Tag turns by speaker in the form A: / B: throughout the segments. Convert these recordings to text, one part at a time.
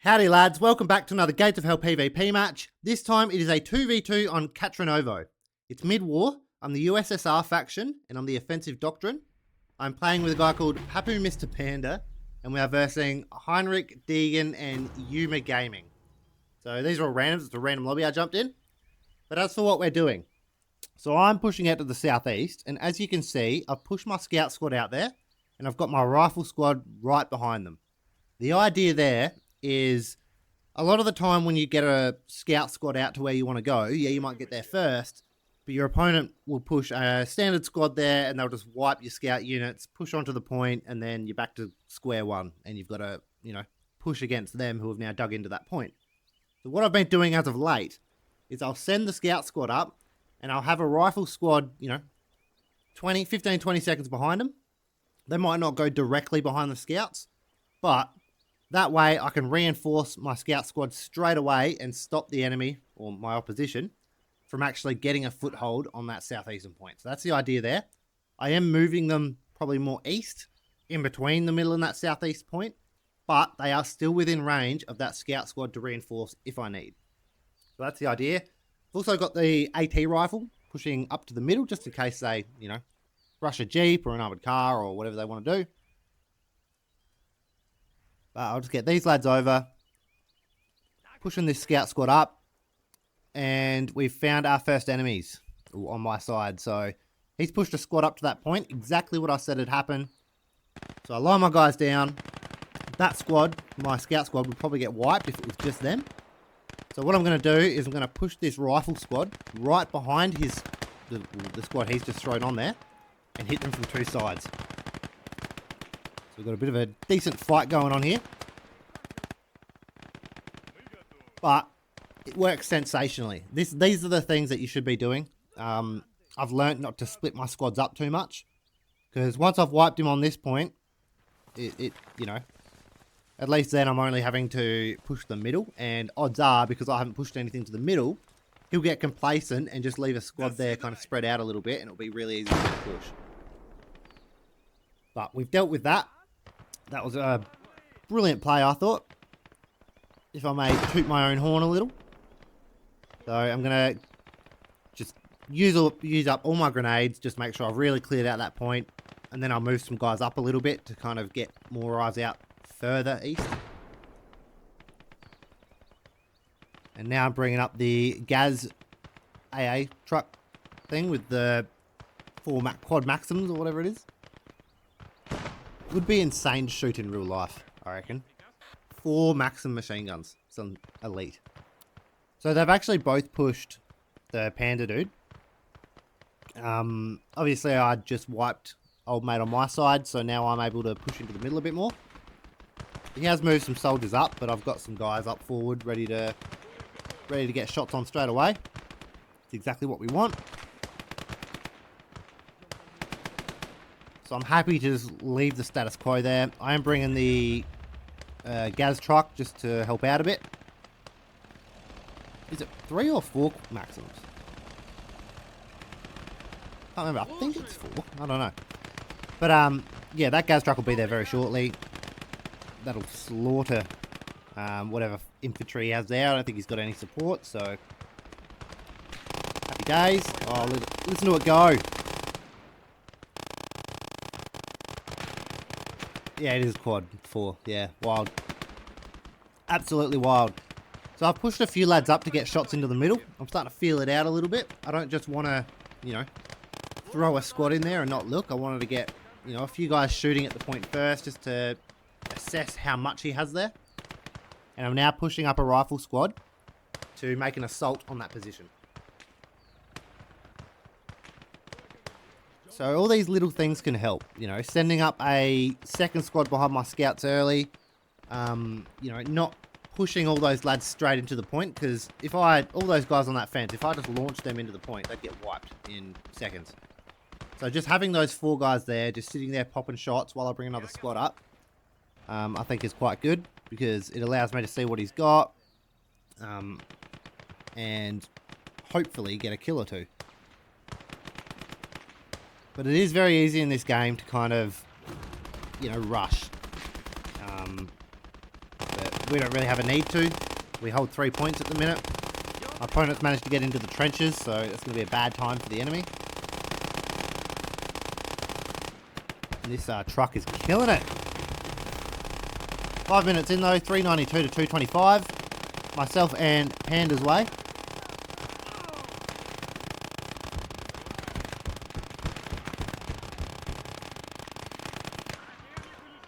A: Howdy lads, welcome back to another Gates of Hell PvP match. This time it is a 2v2 on Catrinovo. It's mid-war, I'm the USSR faction, and I'm the offensive doctrine. I'm playing with a guy called Papu Mr. Panda, and we are versing Heinrich, Deegan, and Yuma Gaming. So these are all randoms, it's a random lobby I jumped in. But as for what we're doing, so I'm pushing out to the southeast, and as you can see, I've pushed my scout squad out there, and I've got my rifle squad right behind them. The idea there is a lot of the time when you get a scout squad out to where you want to go, yeah, you might get there first, but your opponent will push a standard squad there and they'll just wipe your scout units, push onto the point, and then you're back to square one and you've got to, push against them who have now dug into that point. So what I've been doing as of late is I'll send the scout squad up and I'll have a rifle squad, 15, 20 seconds behind them. They might not go directly behind the scouts, but that way I can reinforce my scout squad straight away and stop the enemy, or my opposition, from actually getting a foothold on that southeastern point. So that's the idea there. I am moving them probably more east, in between the middle and that southeast point, but they are still within range of that scout squad to reinforce if I need. So that's the idea. I've also got the AT rifle pushing up to the middle, just in case they, rush a jeep or an armoured car or whatever they want to do. I'll just get these lads over, pushing this scout squad up, and we've found our first enemies on my side. So he's pushed a squad up to that point, exactly what I said had happened. So I line my guys down. That squad, my scout squad, would probably get wiped if it was just them. So what I'm going to do is I'm going to push this rifle squad right behind the squad he's just thrown on there and hit them from two sides. We've got a bit of a decent fight going on here. But it works sensationally. These are the things that you should be doing. I've learned not to split my squads up too much. Because once I've wiped him on this point, at least then I'm only having to push the middle. And odds are, because I haven't pushed anything to the middle, he'll get complacent and just leave a squad there kind of spread out a little bit. And it'll be really easy to push. But we've dealt with that. That was a brilliant play, I thought. If I may toot my own horn a little. So I'm going to just use up all my grenades. Just make sure I've really cleared out that point. And then I'll move some guys up a little bit to kind of get more eyes out further east. And now I'm bringing up the Gaz AA truck thing with the quad maxims or whatever it is. Would be insane to shoot in real life, I reckon. 4 Maxim machine guns. Some elite. So they've actually both pushed the Panda dude. Obviously I just wiped old mate on my side, so now I'm able to push into the middle a bit more. He has moved some soldiers up, but I've got some guys up forward ready to get shots on straight away. It's exactly what we want. So I'm happy to just leave the status quo there. I am bringing the Gaz truck just to help out a bit. Is it 3 or 4 Maxims? I can't remember. I think it's 4. I don't know. But yeah, that Gaz truck will be there very shortly. That'll slaughter whatever infantry he has there. I don't think he's got any support, so happy days. Oh, listen to it go. Yeah, it is quad 4. Yeah, wild. Absolutely wild. So I've pushed a few lads up to get shots into the middle. I'm starting to feel it out a little bit. I don't just want to, throw a squad in there and not look. I wanted to get, a few guys shooting at the point first just to assess how much he has there. And I'm now pushing up a rifle squad to make an assault on that position. So all these little things can help, sending up a second squad behind my scouts early, not pushing all those lads straight into the point, because if all those guys on that fence, if I just launched them into the point, they'd get wiped in seconds. So just having those 4 guys there, just sitting there popping shots while I bring another squad up, I think is quite good, because it allows me to see what he's got, and hopefully get a kill or 2. But it is very easy in this game to kind of, rush. But we don't really have a need to. We hold 3 points at the minute. My opponent's managed to get into the trenches, so it's going to be a bad time for the enemy. And this truck is killing it. 5 minutes in though, 392 to 225. Myself and Panda's way.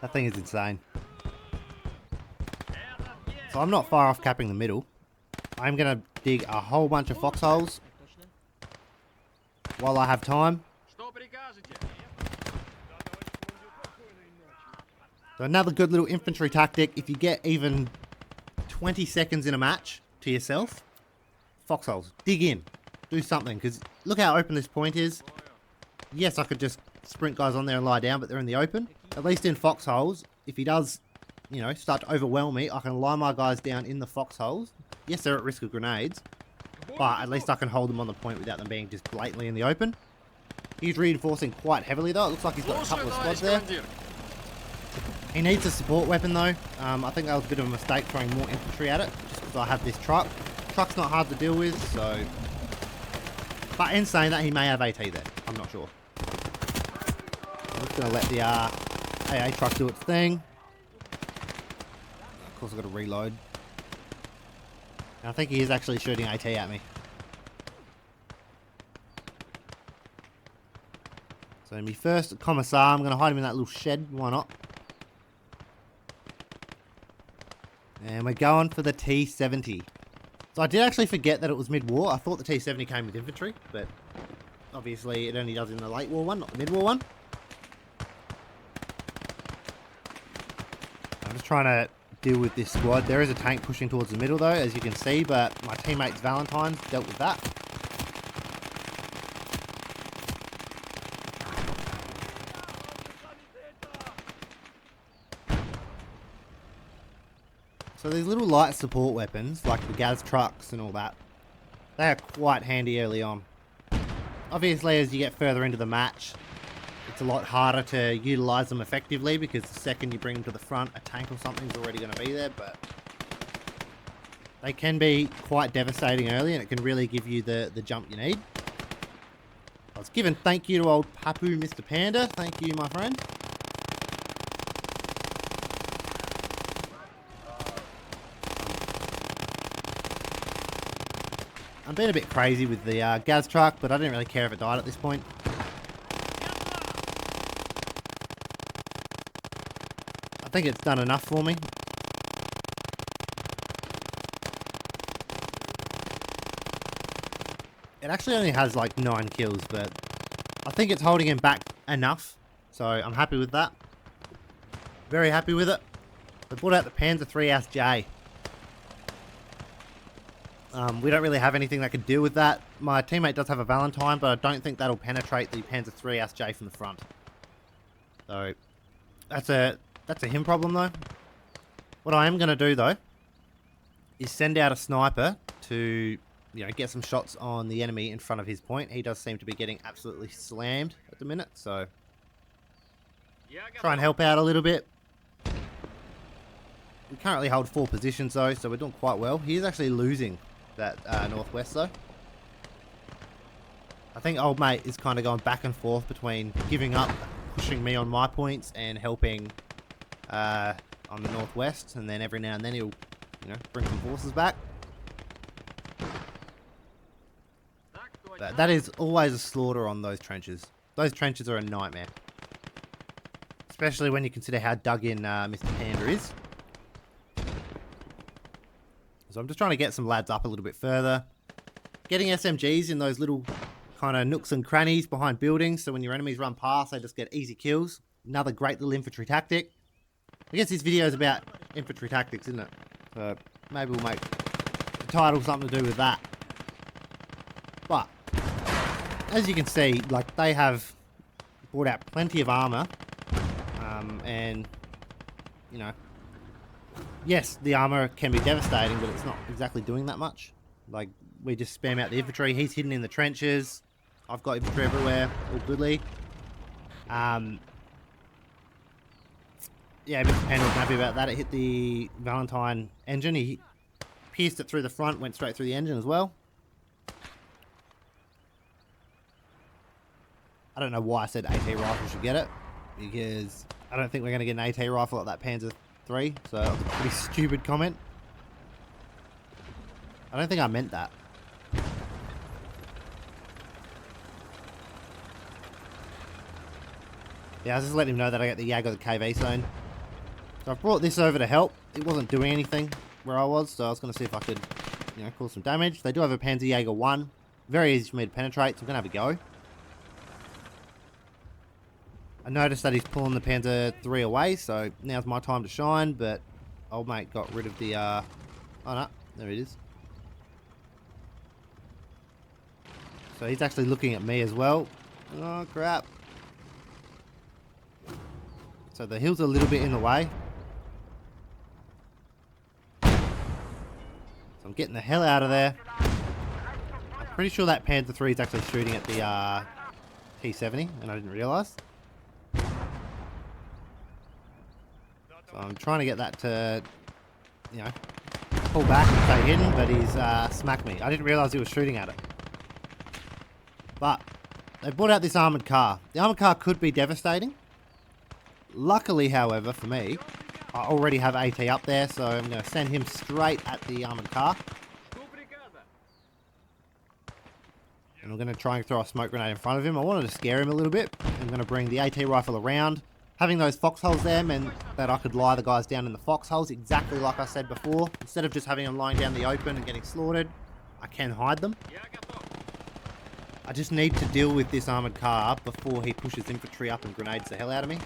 A: That thing is insane. So I'm not far off capping the middle. I'm going to dig a whole bunch of foxholes while I have time. So another good little infantry tactic, if you get even 20 seconds in a match to yourself, foxholes, dig in, do something, because look how open this point is. Yes, I could just sprint guys on there and lie down, but they're in the open. At least in foxholes, if he does, you know, start to overwhelm me, I can line my guys down in the foxholes. Yes, they're at risk of grenades, but at least I can hold them on the point without them being just blatantly in the open. He's reinforcing quite heavily though. It looks like he's got a couple of squads there. He needs a support weapon though. I think that was a bit of a mistake throwing more infantry at it, just because I have this truck. Truck's not hard to deal with, so... But in saying that, he may have AT there. I'm not sure. I'm just going to let the AA truck do its thing. Of course I've got to reload. And I think he is actually shooting AT at me. So my first commissar, I'm going to hide him in that little shed. Why not? And we're going for the T-70. So I did actually forget that it was mid-war. I thought the T-70 came with infantry, but obviously it only does in the late war one, not the mid-war one. I'm just trying to deal with this squad. There is a tank pushing towards the middle though, as you can see, but my teammate's Valentine's dealt with that. So these little light support weapons, like the gas trucks and all that, they are quite handy early on. Obviously, as you get further into the match, it's a lot harder to utilise them effectively, because the second you bring them to the front, a tank or something's already going to be there, but they can be quite devastating early, and it can really give you the jump you need. I was given thank you to old Papu Mr. Panda. Thank you, my friend. I'm being a bit crazy with the gas truck, but I didn't really care if it died at this point. I think it's done enough for me. It actually only has like 9 kills, but I think it's holding him back enough. So I'm happy with that. Very happy with it. I brought out the Panzer III SJ. We don't really have anything that could deal with that. My teammate does have a Valentine, but I don't think that'll penetrate the Panzer III SJ from the front. So that's a him problem though. What I am going to do though is send out a sniper to, you know, get some shots on the enemy in front of his point. He does seem to be getting absolutely slammed at the minute, so try and help out a little bit. We currently hold 4 positions though, so we're doing quite well. He is actually losing that northwest though. I think old mate is kind of going back and forth between giving up, pushing me on my points, and helping on the northwest, and then every now and then he'll, you know, bring some forces back. But that is always a slaughter on those trenches. Those trenches are a nightmare, especially when you consider how dug in Mr. Panda is. So I'm just trying to get some lads up a little bit further. Getting SMGs in those little kind of nooks and crannies behind buildings, so when your enemies run past, they just get easy kills. Another great little infantry tactic. I guess this video is about infantry tactics, isn't it? So maybe we'll make the title something to do with that. But as you can see, like, they have brought out plenty of armor, and you know, yes, the armor can be devastating, but it's not exactly doing that much. Like, we just spam out the infantry. He's hidden in the trenches. I've got infantry everywhere, all goodly. Yeah, Mr. Panda was happy about that. It hit the Valentine engine. He pierced it through the front, went straight through the engine as well. I don't know why I said AT rifle should get it, because I don't think we're going to get an AT rifle at that Panzer III, so that was a pretty stupid comment. I don't think I meant that. Yeah, I was just letting him know that I got the YAG of the KV zone. So I've brought this over to help. It wasn't doing anything where I was, so I was going to see if I could, you know, cause some damage. They do have a Panzer Jaeger 1. Very easy for me to penetrate, so I'm going to have a go. I noticed that he's pulling the Panzer III away, so now's my time to shine, but old mate got rid of the, oh no, there it is. So he's actually looking at me as well. Oh crap. So the hill's a little bit in the way. So I'm getting the hell out of there. I'm pretty sure that Panther III is actually shooting at the T-70, and I didn't realise. So I'm trying to get that to, you know, pull back and stay hidden, but he's smacked me. I didn't realise he was shooting at it. But they brought out this armoured car. The armoured car could be devastating. Luckily, however, for me, I already have AT up there, so I'm going to send him straight at the armoured car. And I'm going to try and throw a smoke grenade in front of him. I wanted to scare him a little bit. I'm going to bring the AT rifle around. Having those foxholes there meant that I could lie the guys down in the foxholes, exactly like I said before. Instead of just having them lying down the open and getting slaughtered, I can hide them. I just need to deal with this armoured car before he pushes infantry up and grenades the hell out of me.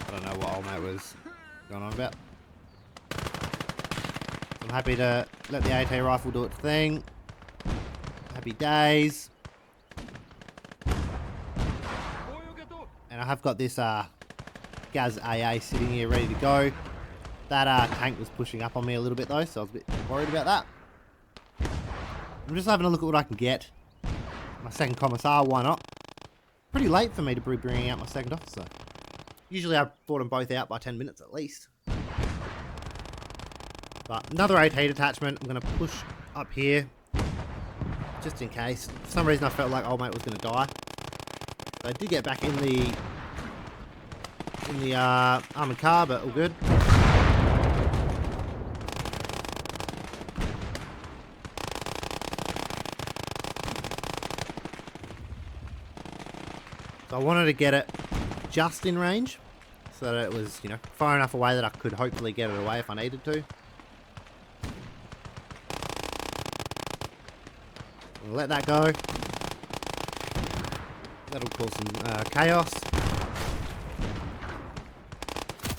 A: I don't know what old mate was going on about. I'm happy to let the AT rifle do its thing. Happy days. And I have got this Gaz AA sitting here ready to go. That tank was pushing up on me a little bit though, so I was a bit worried about that. I'm just having a look at what I can get. My second commissar, why not? Pretty late for me to be bringing out my second officer. Usually I've brought them both out by 10 minutes at least. But another AT detachment. I'm going to push up here. Just in case. For some reason I felt like old mate was going to die. So I did get back in the armoured car, but all good. So I wanted to get it just in range, so that it was, you know, far enough away that I could hopefully get it away if I needed to. I'll let that go. That'll cause some chaos.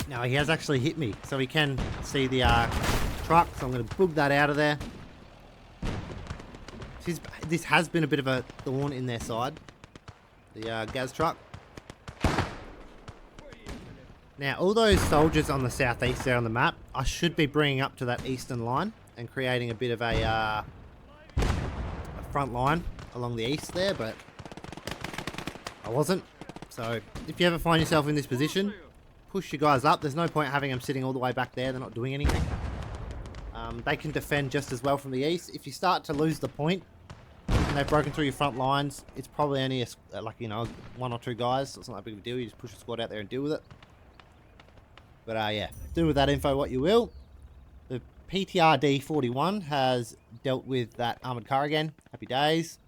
A: Now he has actually hit me, so he can see the truck, so I'm going to boog that out of there. This has been a bit of a thorn in their side, the Gaz truck. Now, all those soldiers on the southeast there on the map, I should be bringing up to that eastern line and creating a bit of a front line along the east there, but I wasn't. So, if you ever find yourself in this position, push your guys up. There's no point having them sitting all the way back there. They're not doing anything. They can defend just as well from the east. If you start to lose the point, and they've broken through your front lines, it's probably only like, you know, 1 or 2 guys. So it's not that big of a deal. You just push a squad out there and deal with it. But yeah, do with that info what you will. The PTRD 41 has dealt with that armoured car again. Happy days.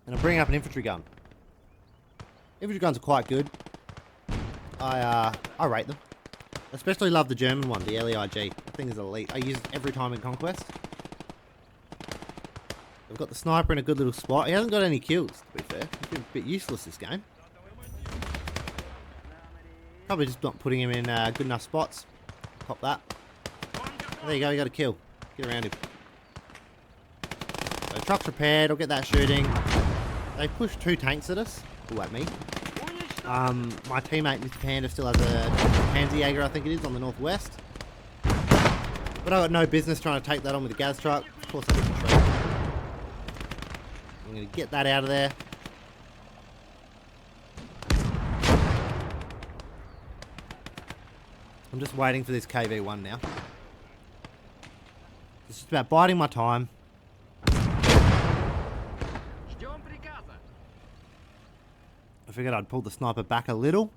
A: And I'm bringing up an infantry gun. Infantry guns are quite good. I rate them. Especially love the German one, the LEIG. That thing is elite. I use it every time in Conquest. I've got the sniper in a good little spot. He hasn't got any kills, to be fair. He's been a bit useless this game. Probably just not putting him in good enough spots. Pop that. There you go, you got a kill. Get around him. So truck's repaired, I'll get that shooting. They pushed 2 tanks at us. Ooh, at me. My teammate, Mr. Panda, still has a Panzer Jaeger, I think it is, on the northwest. But I've got no business trying to take that on with the Gaz truck. Of course I hit the tree. I'm going to get that out of there. I'm just waiting for this KV-1 now. It's just about biding my time. I figured I'd pull the sniper back a little.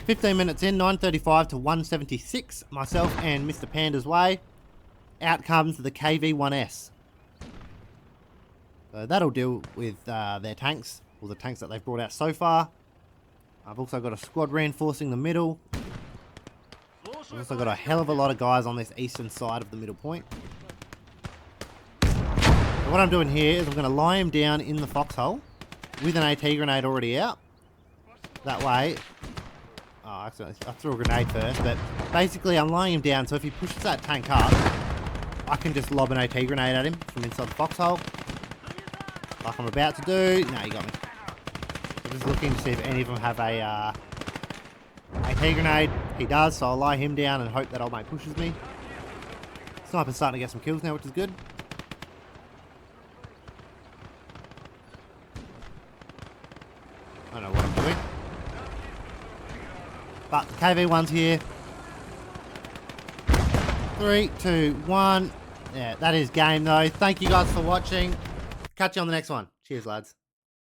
A: 15 minutes in, 9:35 to 176. Myself and Mr. Panda's way. Out comes the KV-1S. So that'll deal with their tanks, or the tanks that they've brought out so far. I've also got a squad reinforcing the middle. I've also got a hell of a lot of guys on this eastern side of the middle point. So what I'm doing here is I'm going to lie him down in the foxhole with an AT grenade already out. That way... Oh, actually, I threw a grenade first, but basically I'm lying him down, so if he pushes that tank up, I can just lob an AT grenade at him from inside the foxhole. Like I'm about to do. No, you got me. I'm just looking to see if any of them have a AT grenade. He does, so I'll lie him down and hope that old mate pushes me. Sniper's starting to get some kills now, which is good. I don't know what I'm doing. But the KV-1's here. 3, 2, 1. Yeah, that is game though. Thank you guys for watching. Catch you on the next one. Cheers, lads.